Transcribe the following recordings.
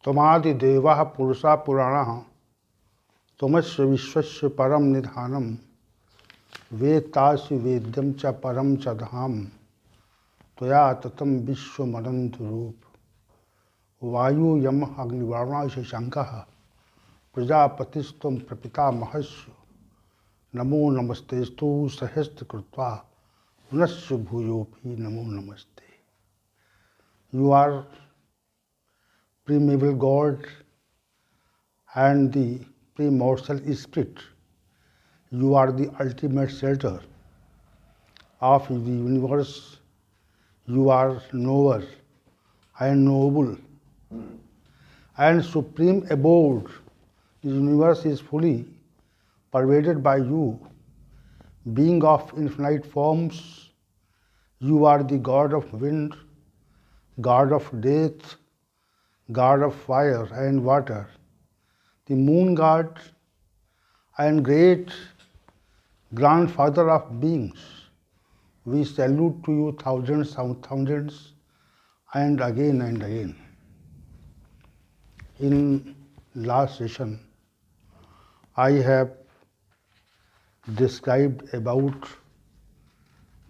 त्वमादिदेवः पुरुषः पुराणः त्वमस्य विश्वस्य परम निधानम वेत्तासि वेद्यं च परम च धाम त्वया ततं विश्वमनंत रूप वायु यम अग्निवर्णः शंखः प्रजापतिस्त्वं प्रपितामहस्य नमो नमस्तेस्तु सहस्रकृत्वा पुनश्च भूयोऽपि नमो नमस्ते. You are primeval God and the primordial spirit. You are the ultimate shelter of the universe. You are knower and noble and supreme abode. The universe is fully pervaded by you, being of infinite forms. You are the God of wind, God of death, God of fire and water, the moon god and great grandfather of beings. We salute to you thousands and thousands and again and again. In last session, I have described about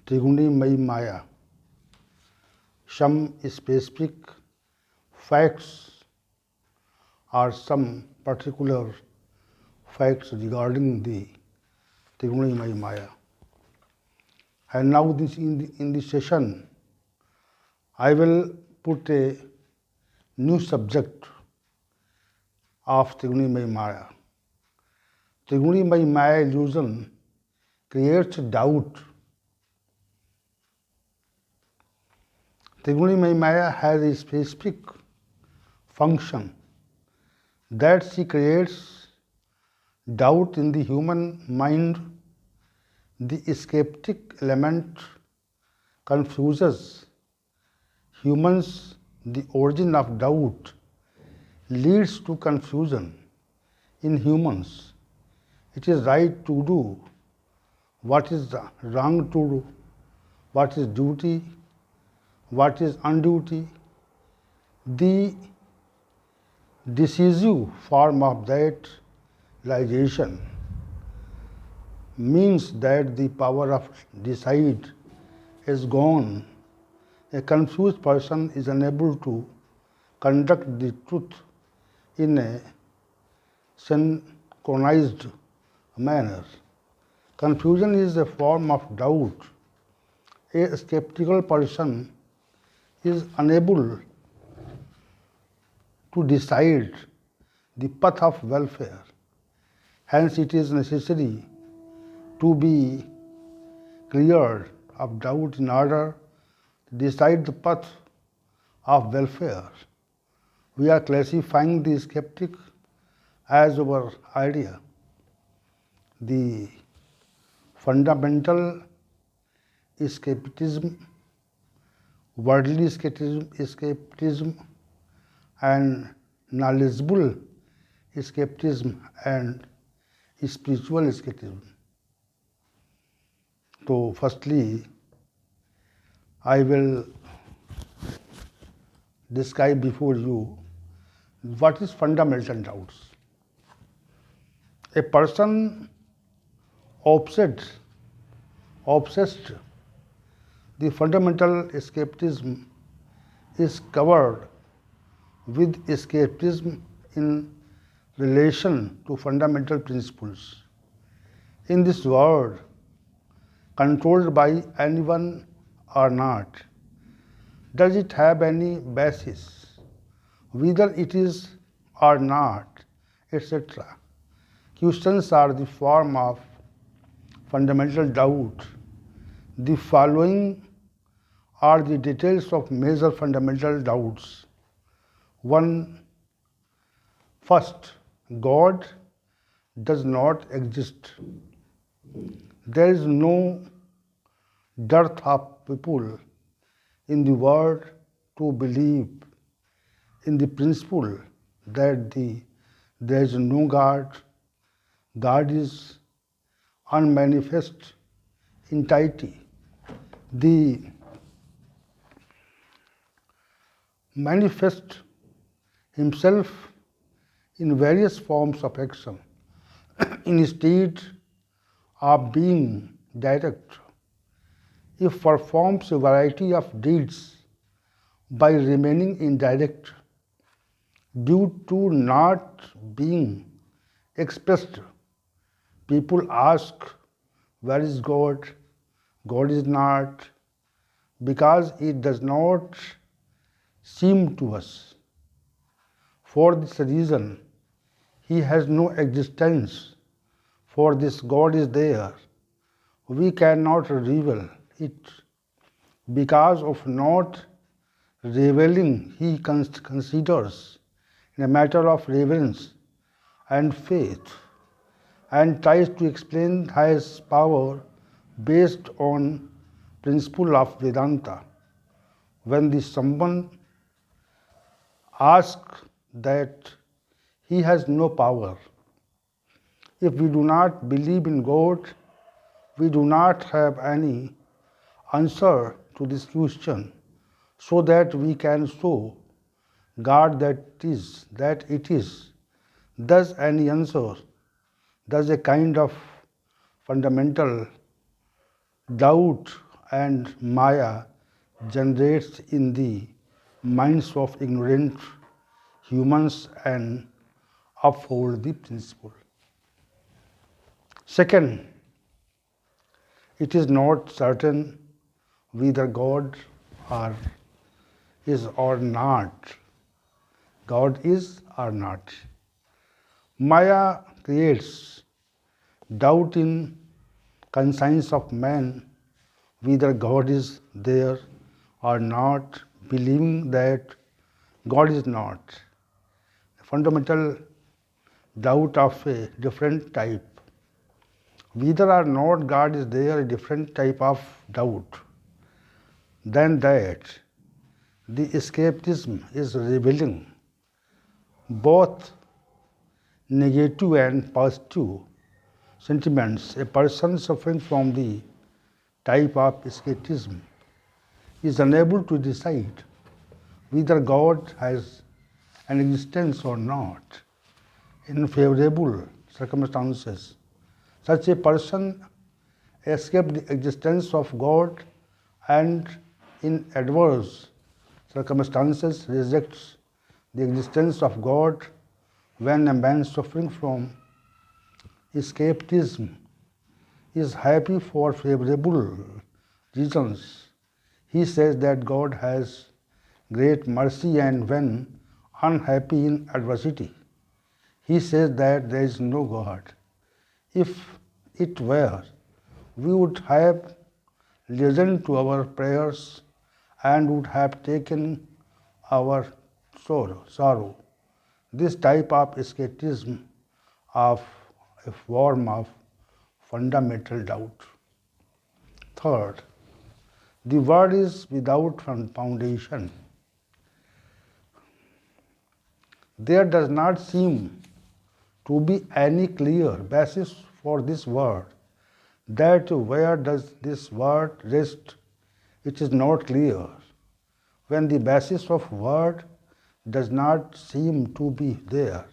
Triguni Maya, some specific facts or some particular facts regarding the Triguni Maya. And now in this session, I will put a new subject of Triguni Maya. Triguni Maya illusion creates doubt. Triguni Maya has a specific function that she creates doubt in the human mind. The skeptic element confuses humans. The origin of doubt leads to confusion in humans. It is right to do, what is wrong to do, what is duty, what is unduty. The decisive form of that realization means that the power of decide is gone. A confused person is unable to conduct the truth in a synchronized manner. Confusion is a form of doubt. A skeptical person is unable to decide the path of welfare. Hence, it is necessary to be cleared of doubt in order to decide the path of welfare. We are classifying the skeptic as our idea. The fundamental skepticism, worldly skepticism, and knowledgeable skepticism and spiritual skepticism. So, firstly, I will describe before you what is fundamental doubts. A person obsessed the fundamental skepticism is covered with skepticism in relation to fundamental principles. In this world, controlled by anyone or not, does it have any basis, whether it is or not, etc. Questions are the form of fundamental doubt. The following are the details of major fundamental doubts. 1. First, God does not exist. There is no dearth of people in the world to believe in the principle that there is no God. God is unmanifest entity. The manifest himself in various forms of action instead of being direct. It performs a variety of deeds by remaining indirect due to not being expressed. People ask, where is God? God is not, because it does not seem to us. For this reason, He has no existence. For this God is there. We cannot reveal it. Because of not revealing, He considers in a matter of reverence and faith, and tries to explain His power based on principle of Vedanta. When someone asks that He has no power, if we do not believe in God, we do not have any answer to this question, so that we can show God that it is. Thus any answer, thus a kind of fundamental doubt and maya generates in the minds of ignorant humans and uphold the principle. Second, it is not certain whether God are, is or not. God is or not. Maya creates doubt in conscience of man whether God is there or not, believing that God is not. A fundamental doubt of a different type. Whether or not God is there, a different type of doubt. Than that, the escapism is revealing both negative and positive sentiments. A person suffering from the type of escapism is unable to decide whether God has an existence or not. In favorable circumstances, such a person escapes the existence of God, and in adverse circumstances rejects the existence of God. When a man suffering from escapism is happy for favorable reasons, he says that God has great mercy, and when unhappy in adversity, he says that there is no God. If it were, we would have listened to our prayers and would have taken our sorrow. This type of escapism of a form of fundamental doubt. Third, the word is without foundation. There does not seem to be any clear basis for this word. That where does this word rest? It is not clear. When the basis of word does not seem to be there,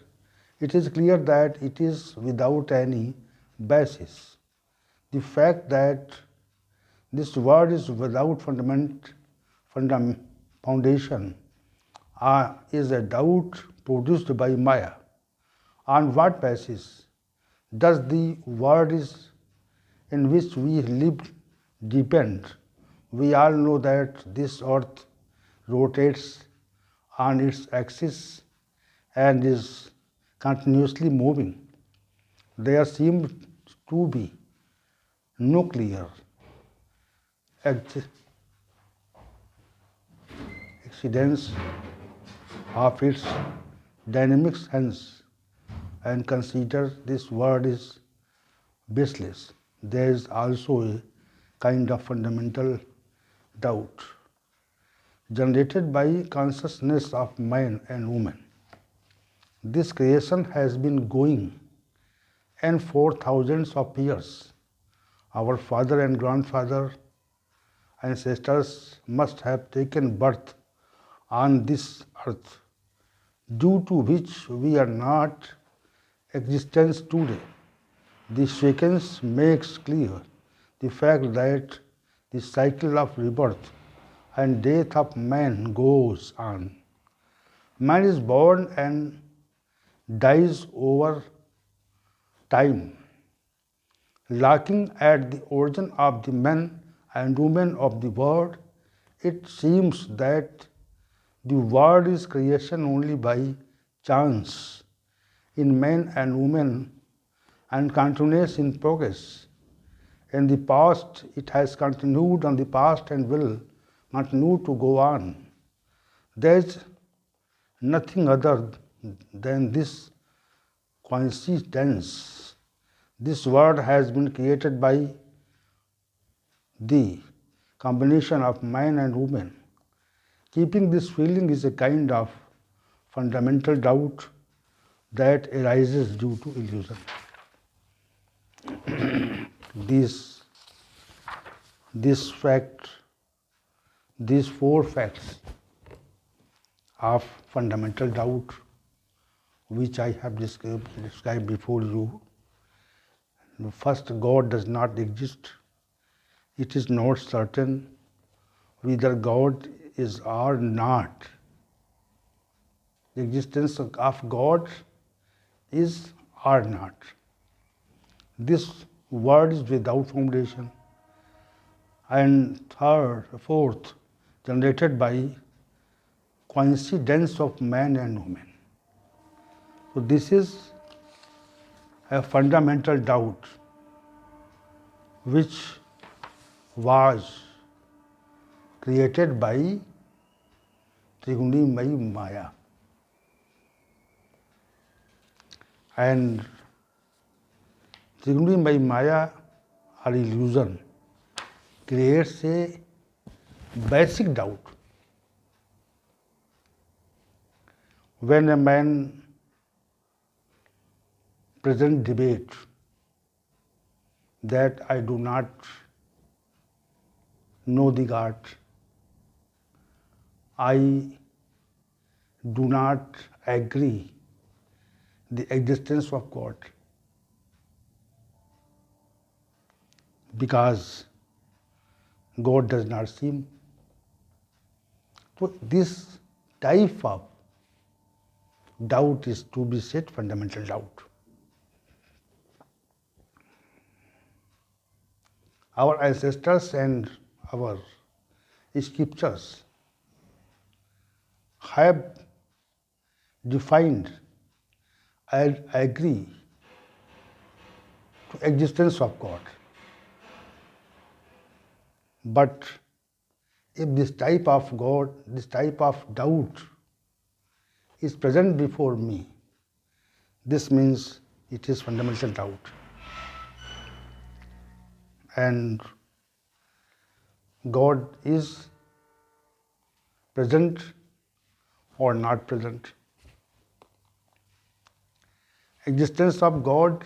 it is clear that it is without any basis. The fact that this word is without foundation is a doubt produced by Maya. On what basis does the word is in which we live depend? We all know that this earth rotates on its axis and is continuously moving. There seems to be no clear accidents of its dynamics, hence, and consider this word is baseless. There is also a kind of fundamental doubt generated by consciousness of man and woman. This creation has been going and for thousands of years. Our father and grandfather ancestors must have taken birth on this earth due to which we are not existence today. The sequence makes clear the fact that the cycle of rebirth and death of man goes on. Man is born and dies over time, looking at the origin of the men and women of the world. It seems that the world is creation only by chance in men and women and continues in progress. In the past, it has continued on the past and will continue to go on. There is nothing other than this coincidence. This world has been created by the combination of man and woman. Keeping this feeling is a kind of fundamental doubt that arises due to illusion. This fact, these four facts of fundamental doubt which I have described before you. First, God does not exist. It is not certain whether God is or not. The existence of God is or not. This word is without foundation. And third, fourth, generated by coincidence of man and woman. So this is a fundamental doubt which was created by Triguni Maya. And Triguni Maya or illusion creates a basic doubt. When a man presents debate that I do not know the God, I do not agree the existence of God because God does not seem. So this type of doubt is to be said fundamental doubt. Our ancestors and our scriptures have defined and agree to existence of God. But if this type of God, this type of doubt is present before me, this means it is fundamental doubt. And God is present or not present. Existence of God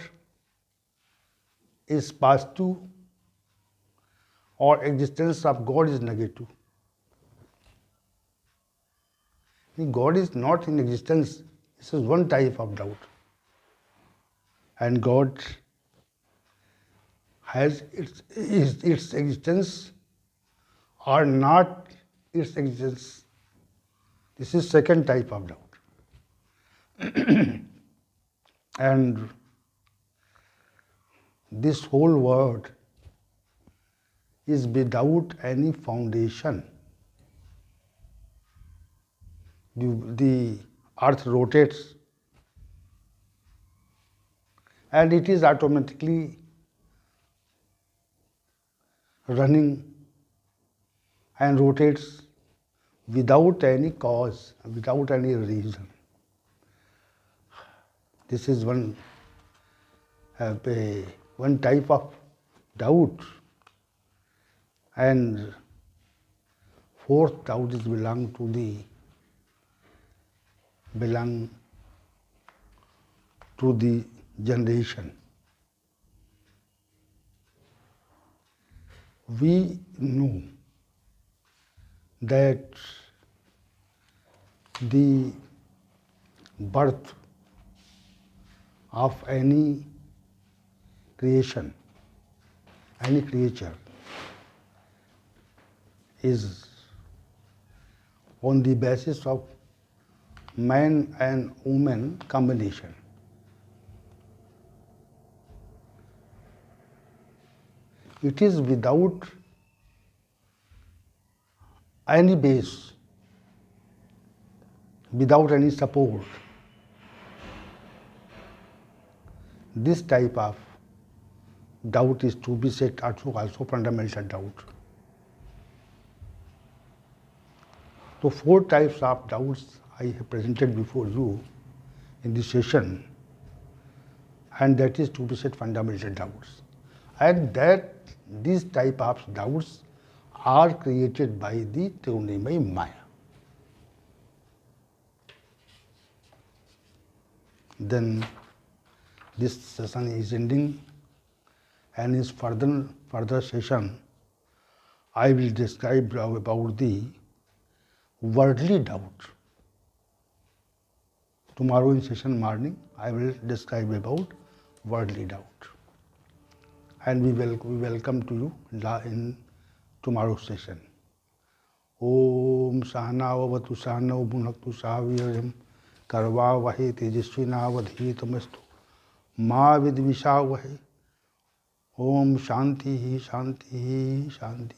is positive or existence of God is negative. God is not in existence. This is one type of doubt. And God has its existence or not its existence. This is second type of doubt. And this whole world is without any foundation. The earth rotates and it is automatically running and rotates without any cause, without any reason. This is one type of doubt. And fourth doubt is belong to the generation. We know that the birth of any creation, any creature is on the basis of man and woman combination. It is without any base, without any support. This type of doubt is to be said also fundamental doubt. So 4 types of doubts I have presented before you in this session, and that is to be said fundamental doubts. And that these type of doubts are created by the Teonimai Maya. Then this session is ending, and in further session I will describe about the worldly doubt. Tomorrow in session morning I will describe about worldly doubt, and we welcome to you in tomorrow's session. Om Sahanavavatu Sahanav Bhunaktu Sahavirajam Karvavahe Tejasvinavadhitamastu Ma Vidvishavahe. Om Shanti Shanti Shanti.